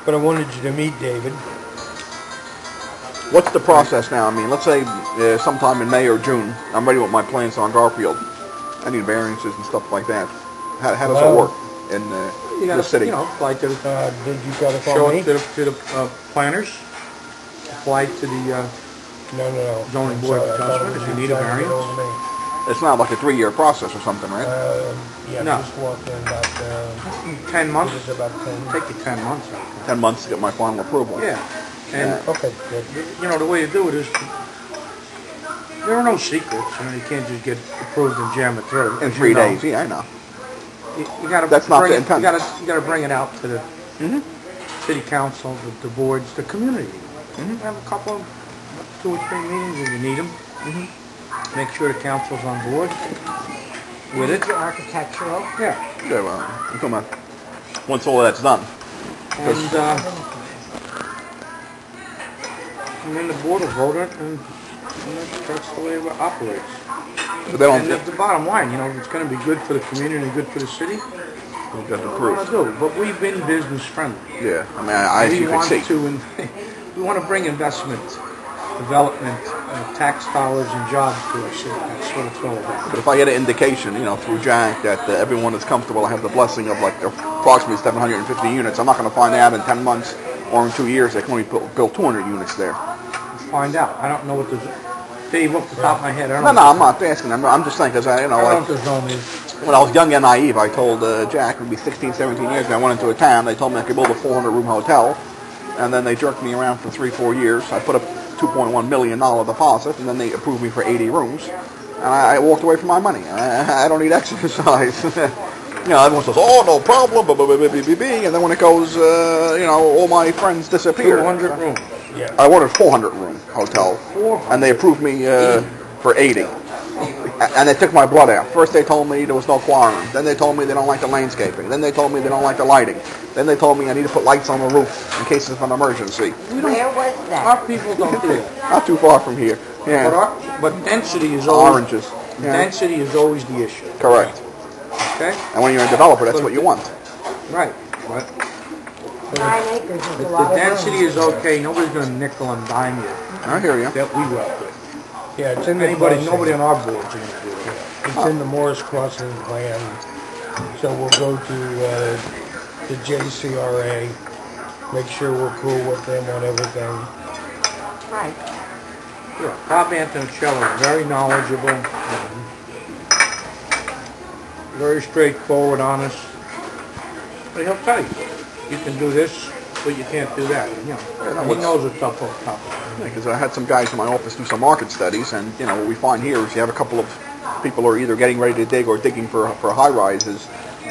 But I wanted you to meet David. What's the process now? I mean, let's say sometime in May or June, I'm ready with my plans on Garfield. I need variances and stuff like that. How does it work in the city? You know, apply to the, Did you gotta call show me? it to the planners, apply to the No. zoning board of adjustment if you need a variance. It's not like a 3-year process or something, right? Yeah, No. just walk in about 10 months. It is about 10. Take you 10 months. 10 months to get my final approval. Yeah. And Okay, good. you know, the way you do it is, there are no secrets. You know, you can't just get approved and jam it through. In 3 days, yeah, I know. You got to That's not bring the it. intent. You got to bring it out to the city council, the boards, the community. Have a couple of 2 or 3 meetings if you need them. Make sure the council's on board with it. Architectural. Yeah. Yeah, well, I'm talking about once all that's done. And then the board will vote it, and that's the way it operates. But they don't And the bottom line, you know, if it's going to be good for the community and good for the city, get we want to do. But we've been business friendly. Yeah, I mean, as you can see. We want to bring investment, development, tax dollars and jobs to our city. That's what it's all about. But if I get an indication, you know, through Jack that everyone is comfortable, I have the blessing of like approximately 750 units, I'm not going to find out in 10 months or in 2 years they can only build 200 units there. Find out. I don't know what the Dave off the top of my head. I don't No, I'm not asking. I'm just saying because I don't know like what the zone is. when I was young and naive, I told Jack it would be 16, 17 years ago. I went into a town. They told me I could build a 400-room hotel, and then they jerked me around for 3-4 years. I put up $2.1 million deposit, and then they approved me for 80 rooms, and I walked away from my money. I don't need exercise. You know, everyone says, "Oh, no problem," and then when it goes, you know, all my friends disappear. 200 rooms. Yeah. I wanted a 400-room hotel, and they approved me for 80. And they took my blood out. First they told me there was no quorum. Then they told me they don't like the landscaping. Then they told me they don't like the lighting. Then they told me I need to put lights on the roof in case of an emergency. Where was that? Our people don't do that. Not too far from here. Yeah. But density is always Oranges. Yeah. Density is always the issue. Correct. Okay. And when you're a developer, that's what you want. Right. But 9 acres is a the lot of density room. is okay. Nobody's going to nickel and dime you. I hear you. That we work with. Yeah, it's in the Nobody on our board's going to do it. It's in the Morris Crossing plan. So we'll go to the JCRA, make sure we're cool with them on everything. Right. Yeah. Bob Antonichello is very knowledgeable, very straightforward, honest. But he'll tell you, you can do this, but you can't do that. You know, he knows it's up on top of it. Because I had some guys in my office do some market studies, and you know what we find here is you have a couple of people who are either getting ready to dig or digging for high rises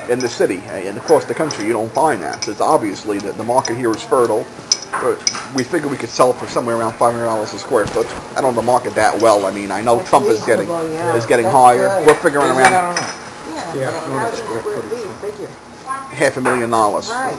in the city and across the country. You don't find that. So it's obviously that the market here is fertile. But we figure we could sell it for somewhere around $500 a square foot. I don't know the market that well. I mean, I know That's Trump is getting reasonable, yeah. higher. That's good. We're figuring I around don't know. Yeah. Yeah. How does it figure? $500,000. Right.